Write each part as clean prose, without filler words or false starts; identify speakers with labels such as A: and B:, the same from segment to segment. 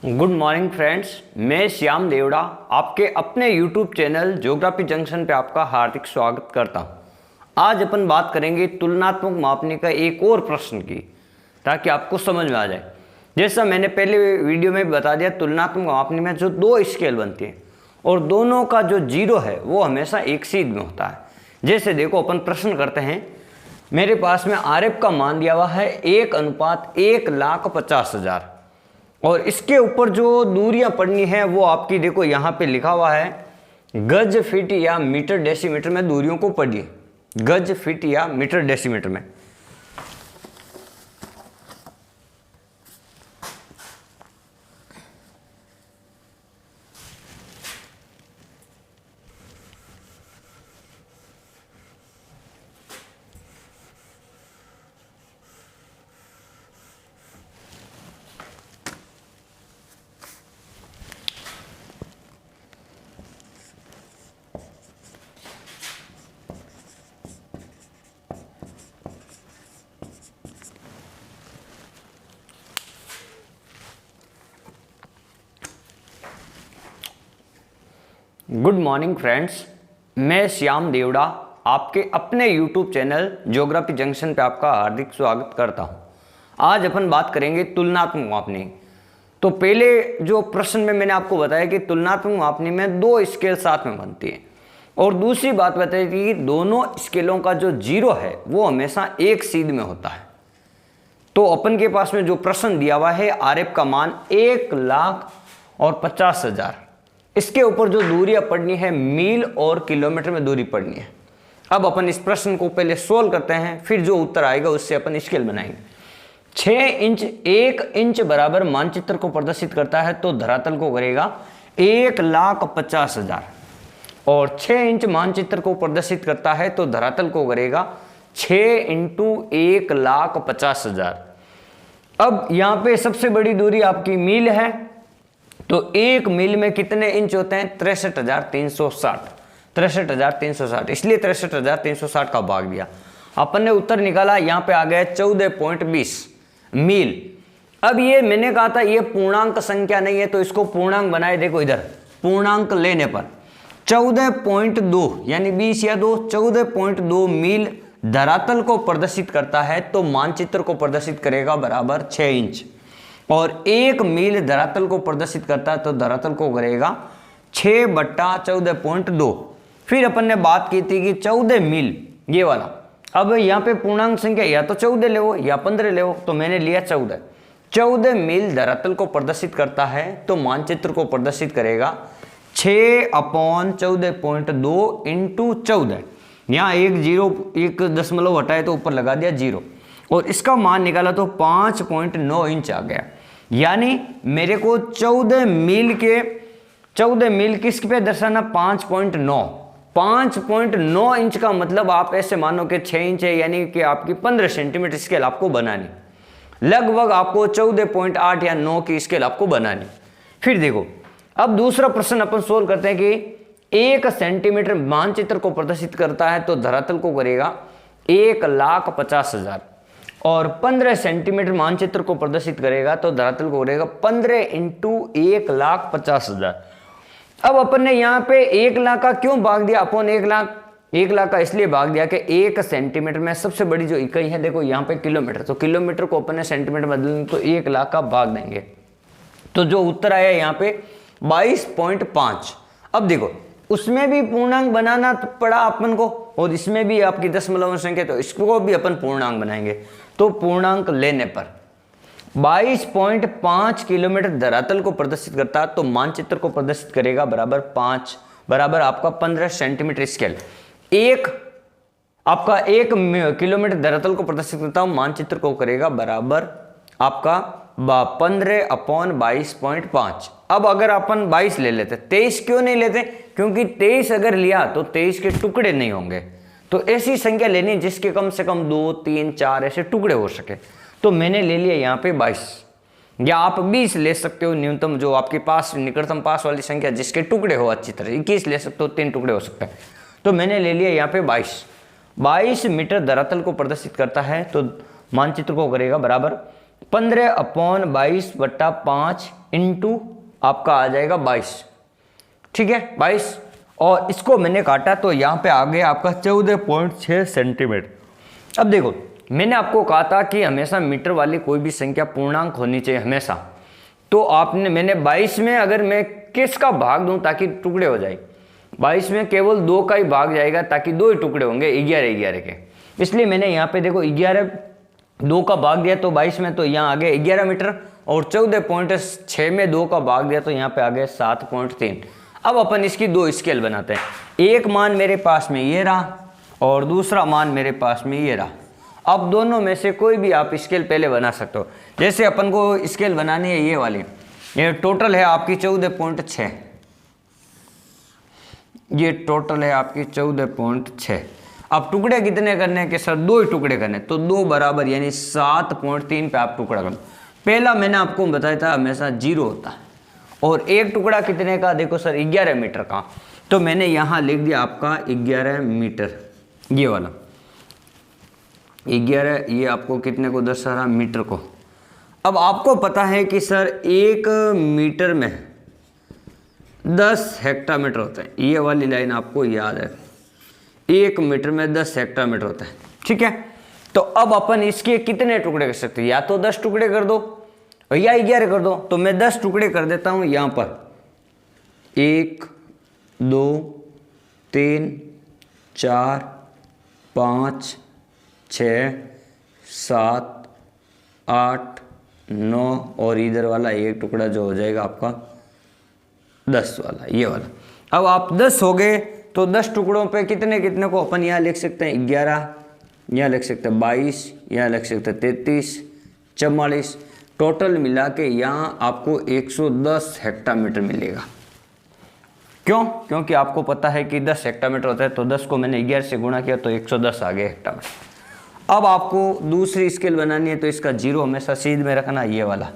A: Good morning friends, मैं श्याम देवड़ा आपके अपने यूट्यूब चैनल ज्योग्राफी जंक्शन पे आपका हार्दिक स्वागत करता हूं। आज अपन बात करेंगे तुलनात्मक मापने का एक और प्रश्न की, ताकि आपको समझ में आ जाए। जैसा मैंने पहले वीडियो में बता दिया, तुलनात्मक मापने में जो दो स्केल बनती हैं और दोनों का जो जीरो है वो हमेशा एक सीध में होता है। जैसे देखो, अपन प्रश्न करते हैं, मेरे पास में आरएफ का मान दिया हुआ है 1:1,50,000 और इसके ऊपर जो दूरियां पड़नी है वो आपकी देखो यहाँ पे लिखा हुआ है गज, फीट या मीटर डेसीमीटर में दूरियों को पढ़िए। गज, फीट या मीटर डेसीमीटर में। गुड मॉर्निंग फ्रेंड्स, मैं श्याम देवड़ा आपके अपने यूट्यूब चैनल ज्योग्राफी जंक्शन पे आपका हार्दिक स्वागत करता हूं। आज अपन बात करेंगे तुलनात्मक मापनी। तो पहले जो प्रश्न में मैंने आपको बताया कि तुलनात्मक मापनी में दो स्केल साथ में बनती है, और दूसरी बात बताई थी कि दोनों स्केलों का जो जीरो है वो हमेशा एक सीध में होता है। तो अपन के पास में जो प्रश्न दिया हुआ है, आरएफ का मान 1,50,000, इसके ऊपर जो दूरियां पढ़नी है मील और किलोमीटर में दूरी पढ़नी है। अब अपन इस प्रश्न को पहले सोल्व करते हैं, फिर जो उत्तर आएगा उससे अपन स्केल बनाएंगे। 6 इंच 1 इंच बराबर मानचित्र को प्रदर्शित करता है तो धरातल को करेगा 1,50,000, और 6 इंच मानचित्र को प्रदर्शित करता है तो धरातल को करेगा 6 × 1,50,000। अब यहाँ पे सबसे बड़ी दूरी आपकी मील है, तो 1 मील में कितने इंच होते हैं? 63,360। 63,360, इसलिए 63,360 का भाग दिया। अपन ने उत्तर निकाला, यहाँ पे आ गया 14.20 मील। अब ये मैंने कहा था ये पूर्णांक संख्या नहीं है, तो इसको पूर्णांक बनाए। देखो इधर पूर्णांक लेने पर 14.2 यानी 20 या 2, 14.2 मील धरातल को प्रदर्शित करता है तो मानचित्र को प्रदर्शित करेगा बराबर 6 इंच, और 1 मील धरातल को प्रदर्शित करता है तो धरातल को करेगा 6/14.2। फिर अपन ने बात की थी कि 14 मील ये वाला। अब यहाँ पे पूर्णांक संख्या या तो 14 ले या 15 ले, तो मैंने लिया 14। 14 मील धरातल को प्रदर्शित करता है तो मानचित्र को प्रदर्शित करेगा 6/14.2 × 14। यहाँ एक दशमलव हटाए तो ऊपर लगा दिया 0, और इसका मान निकाला तो 5.9 इंच आ गया। यानी मेरे को 14 मील किसके पे दर्शाना? 5.9। 5.9 इंच का मतलब आप ऐसे मानो कि 6 इंच है, यानी कि आपकी 15 सेंटीमीटर स्केल आपको बनानी। लगभग आपको 14.8 या 9 की स्केल आपको बनानी। फिर देखो, अब दूसरा प्रश्न अपन सोल्व करते हैं कि 1 सेंटीमीटर मानचित्र को प्रदर्शित करता है तो धरातल को करेगा 1,50,000, और 15 सेंटीमीटर मानचित्र को प्रदर्शित करेगा तो धरातल को करेगा 15 × 1,50,000। अब अपन ने यहाँ पे 1 लाख का क्यों भाग दिया? अपन 1 लाख का इसलिए भाग दिया कि 1 सेंटीमीटर में सबसे बड़ी जो इकाई है, देखो यहाँ पे किलोमीटर, तो किलोमीटर को अपन ने सेंटीमीटर बदलने तो 1 लाख का भाग देंगे, तो जो उत्तर आया यहाँ पे 22.5। अब देखो, उसमें भी पूर्णांक बनाना पड़ा अपन को, और इसमें भी आपकी दशमलव संख्या, तो इसको भी अपन पूर्णांक बनाएंगे। तो पूर्णांक लेने पर 22.5 किलोमीटर धरातल को प्रदर्शित करता तो मानचित्र को प्रदर्शित करेगा बराबर 5, बराबर आपका 15 सेंटीमीटर स्केल। आपका 1 किलोमीटर धरातल को प्रदर्शित करता हूं, मानचित्र को करेगा बराबर आपका 15/22.5। अब अगर अपन 22 ले लेते, 23 क्यों नहीं लेते? क्योंकि 23 अगर लिया तो 23 के टुकड़े नहीं होंगे, तो ऐसी संख्या लेनी जिसके कम से कम 2, 3, 4 ऐसे टुकड़े हो सके। तो मैंने ले लिया यहाँ पे 22, या आप 20 ले सकते हो, न्यूनतम जो आपके पास निकटतम पास वाली संख्या जिसके टुकड़े हो अच्छी तरह। 21 ले सकते हो, 3 टुकड़े हो सकते हैं। तो मैंने ले लिया यहाँ पे 22 मीटर धरातल को प्रदर्शित करता है तो मानचित्र को करेगा बराबर 15/22/5 इंटू आपका आ जाएगा 22, ठीक है 22, और इसको मैंने काटा तो यहाँ पे आ गया आपका 14.6 सेंटीमीटर। अब देखो मैंने आपको कहा था कि हमेशा मीटर वाली कोई भी संख्या पूर्णांक होनी चाहिए हमेशा, तो मैंने 22 में अगर मैं किसका भाग दूं ताकि टुकड़े हो जाए, 22 में केवल 2 का ही भाग जाएगा ताकि 2 ही टुकड़े होंगे 11 के, इसलिए मैंने यहाँ पे देखो 2 का भाग दिया तो 22 में, तो यहाँ आ गया 11 मीटर, और 14.6 में 2 का भाग दिया तो यहाँ पे आ गया 7.3। अब अपन इसकी 2 स्केल बनाते हैं, एक मान मेरे पास में ये रहा और दूसरा मान मेरे पास में ये रहा। अब दोनों में से कोई भी आप स्केल पहले बना सकते हो, जैसे अपन को स्केल बनानी है ये वाली, ये टोटल है आपकी 14.6, ये टोटल है आपकी 14.6। अब टुकड़े कितने करने के सर, 2 ही टुकड़े करने, तो 2 बराबर यानी 7.3 पे आप टुकड़ा कर। पहला मैंने आपको बताया था हमेशा 0 होता है, और एक टुकड़ा कितने का, देखो सर 11 मीटर का, तो मैंने यहाँ लिख दिया आपका 11 मीटर, ये वाला 11, ये आपको कितने को दर्शा रहा, मीटर को। अब आपको पता है कि सर 1 मीटर में 10 हेक्टामीटर होता है, ये वाली लाइन आपको याद है, 1 मीटर में 10 हेक्टामीटर होता है, ठीक है। तो अब अपन इसके कितने टुकड़े कर सकते हैं, या तो 10 टुकड़े कर दो या 11 कर दो, तो मैं 10 टुकड़े कर देता हूँ यहाँ पर, 1 2 3 4 5 6 7 8 9, और इधर वाला एक टुकड़ा जो हो जाएगा आपका 10 वाला, ये वाला। अब आप 10 हो गए तो 10 टुकड़ों पे कितने कितने को अपन यहाँ लिख सकते हैं, 11, यहाँ लिख सकते हैं 22, यहाँ लिख सकते हैं 33, 44, टोटल मिला के यहाँ आपको 110 हेक्टामीटर मिलेगा। क्यों? क्योंकि आपको पता है कि 10 हेक्टामीटर होता है, तो 10 को मैंने 11 से गुणा किया तो 110 आ गए हेक्टामीटर। अब आपको दूसरी स्केल बनानी है, तो इसका 0 हमेशा सीध में रखना, ये वाला,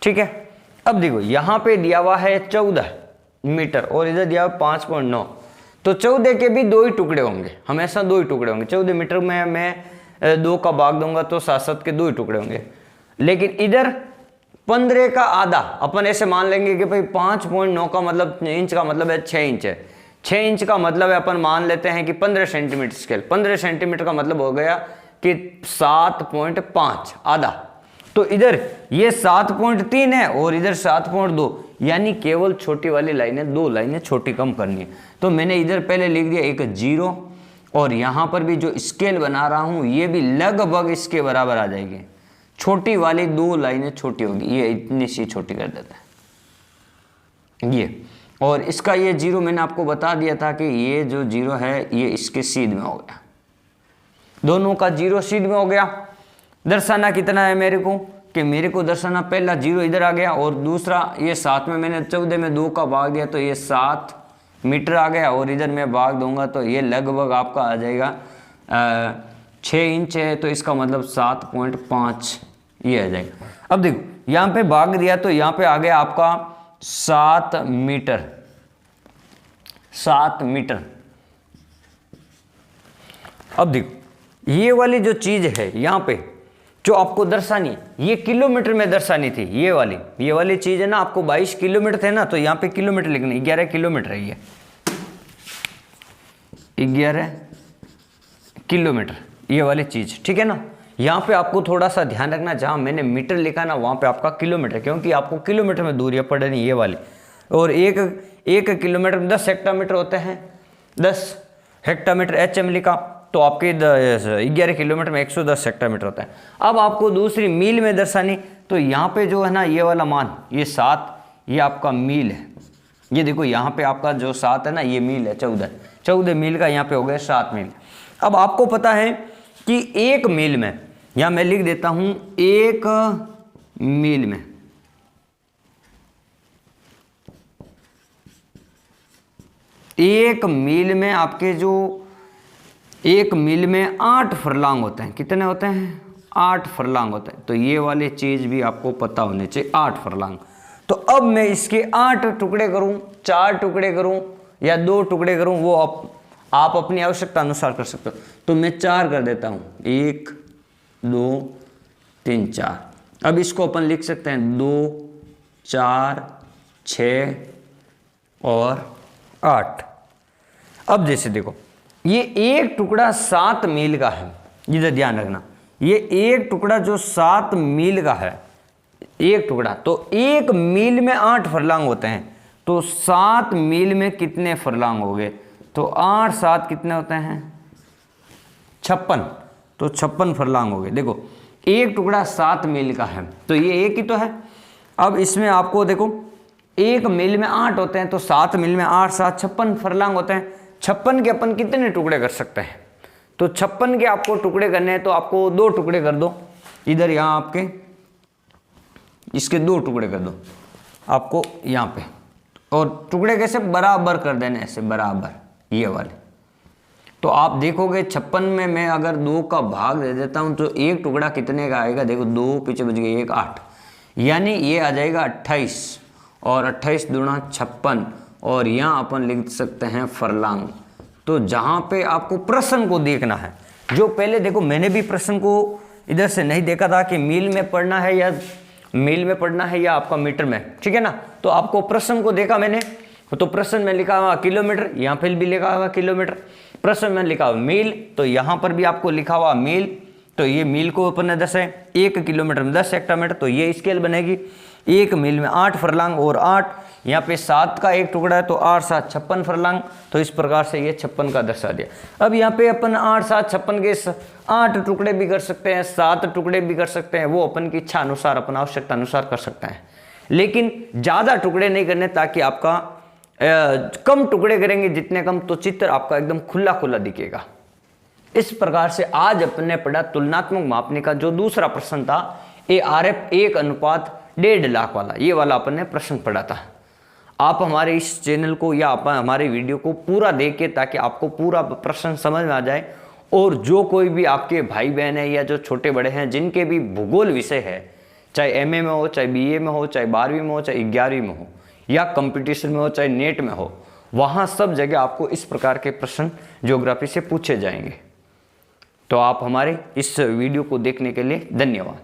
A: ठीक है। अब देखो यहाँ पे दिया हुआ है 14 मीटर और इधर दिया हुआ 5.9, तो 14 के भी 2 ही टुकड़े होंगे, हमेशा 2 ही टुकड़े होंगे। 14 मीटर में मैं 2 का भाग दूंगा तो 7 के 2 ही टुकड़े होंगे, लेकिन इधर 15 का आधा अपन ऐसे मान लेंगे कि भाई 5.9 का मतलब इंच का मतलब है 6 इंच है, 6 इंच का मतलब है अपन मान लेते हैं कि 15 सेंटीमीटर स्केल, 15 सेंटीमीटर का मतलब हो गया कि 7.5 आधा, तो इधर ये 7.3 है और इधर 7.2, यानी केवल छोटी वाली लाइनें 2 लाइनें छोटी कम करनी है। तो मैंने इधर पहले लिख दिया एक 0, और यहाँ पर भी जो स्केल बना रहा हूँ ये भी लगभग इसके बराबर आ जाएगी, छोटी वाली 2 लाइनें छोटी होगी, ये इतनी सी छोटी कर देता है ये, और इसका ये 0 मैंने आपको बता दिया था कि ये जो 0 है ये इसके सीध में हो गया, दोनों का 0 सीध में हो गया। दर्शाना कितना है मेरे को, कि मेरे को दर्शाना पहला 0 इधर आ गया, और दूसरा ये 7 में मैंने 14 में 2 का भाग दिया तो ये 7 मीटर आ गया, और इधर मैं भाग दूंगा तो ये लगभग आपका आ जाएगा 6 इंच है, तो इसका मतलब 7.5 ये आ जाएगा। अब देखो यहाँ पे भाग दिया तो यहाँ पे आ गया आपका 7 मीटर, 7 मीटर। अब देखो ये वाली जो चीज है यहाँ पे जो आपको दर्शानी है, ये किलोमीटर में दर्शानी थी, ये वाली चीज है ना, आपको 22 किलोमीटर थे ना, तो यहाँ पे किलोमीटर लिखना, 11 किलोमीटर है ये, 11 किलोमीटर ये वाली चीज, ठीक है ना। यहाँ पे आपको थोड़ा सा ध्यान रखना, जहाँ मैंने मीटर लिखा ना वहाँ पे आपका किलोमीटर, क्योंकि आपको किलोमीटर में दूरियाँ पड़ रही ये वाली, और एक किलोमीटर में 10 हेक्टामीटर होते हैं, 10 हेक्टामीटर HM लिखा, तो आपके 11 किलोमीटर में 110 हेक्टामीटर होता है। अब आपको दूसरी मील में दर्शानी, तो यहाँ पे जो है ना ये वाला मान, ये 7, ये आपका मील है, ये देखो यहाँ पे आपका जो 7 है ना ये मील है, 14 मील का यहाँ पे हो गया 7 मील। अब आपको पता है कि 1 मील में, यहाँ मैं लिख देता हूँ 1 मील में, एक मील में आपके जो 1 मील में 8 फरलांग होते हैं, कितने होते हैं, 8 फरलांग होते हैं, तो ये वाली चीज भी आपको पता होनी चाहिए, 8 फरलांग। तो अब मैं इसके 8 टुकड़े करूं, 4 टुकड़े करूं या 2 टुकड़े करूं, वो आप अपनी आवश्यकता अनुसार कर सकते हो। तो मैं 4 कर देता हूं, 1 2 3 4, अब इसको अपन लिख सकते हैं 2, 4, 6 और 8। अब जैसे देखो ये एक टुकड़ा 7 मील का है, इधर ध्यान रखना, ये एक टुकड़ा जो 7 मील का है, एक टुकड़ा, तो 1 मील में 8 फरलांग होते हैं, तो 7 मील में कितने फरलांग हो गए, तो 8 7 कितने होते हैं 56, तो 56 फरलांग हो गए। देखो एक टुकड़ा 7 मील का है, तो ये एक ही तो है। अब इसमें आपको देखो 1 मील में 8 होते हैं, तो 7 मील में 8 7 56 फरलांग होते हैं। 56 के अपन कितने टुकड़े कर सकते हैं, तो 56 के आपको टुकड़े करने हैं, तो आपको 2 टुकड़े कर दो, इधर यहाँ आपके इसके 2 टुकड़े कर दो आपको यहाँ पे, और टुकड़े कैसे बराबर कर देने, ऐसे बराबर ये वाले। तो आप देखोगे 56 में मैं अगर 2 का भाग दे देता हूँ तो एक टुकड़ा कितने का आएगा, देखो 2 पीछे बच गए 1 8, यानी ये आ जाएगा 28, और 28 दूना 56, और यहाँ अपन लिख सकते हैं फरलांग। तो जहाँ पे आपको प्रश्न को देखना है, जो पहले देखो मैंने भी प्रश्न को इधर से नहीं देखा था कि मील में पढ़ना है या मील में पढ़ना है या आपका मीटर में, ठीक है ना। तो आपको प्रश्न को देखा मैंने, तो प्रश्न में लिखा हुआ किलोमीटर, यहाँ पर भी लिखा हुआ किलोमीटर, प्रश्न में लिखा हुआ मील, तो यहाँ पर भी आपको लिखा हुआ मील, तो ये मील को अपन ने 10 है, 1 किलोमीटर में 10 हेक्टामीटर, तो ये स्केल बनेगी। 1 मील में 8 फरलांग और 8, यहाँ पे 7 का एक टुकड़ा है, तो 8 7 56 फरलांग, तो इस प्रकार से ये 56 का दर्शा दिया। अब यहाँ पे अपन 8 7 56 के 8 टुकड़े भी कर सकते हैं, 7 टुकड़े भी कर सकते हैं, वो अपन की इच्छा अनुसार, अपन आवश्यकता अनुसार कर सकते हैं, लेकिन ज़्यादा टुकड़े नहीं करने, ताकि आपका कम टुकड़े करेंगे जितने कम, तो चित्र आपका एकदम खुला खुला दिखेगा। इस प्रकार से आज अपने पढ़ा तुलनात्मक मापने का जो दूसरा प्रश्न था, ARF 1:1.5 लाख वाला, ये वाला अपन ने प्रश्न पढ़ा था। आप हमारे इस चैनल को या आप हमारे वीडियो को पूरा देखिए, ताकि आपको पूरा प्रश्न समझ में आ जाए, और जो कोई भी आपके भाई बहन है या जो छोटे बड़े हैं जिनके भी भूगोल विषय है, चाहे MA में हो, चाहे BA में हो, चाहे 12वीं में हो, चाहे 11वीं में हो, या कंपटीशन में हो, चाहे नेट में हो, वहाँ सब जगह आपको इस प्रकार के प्रश्न ज्योग्राफी से पूछे जाएंगे। तो आप हमारे इस वीडियो को देखने के लिए धन्यवाद।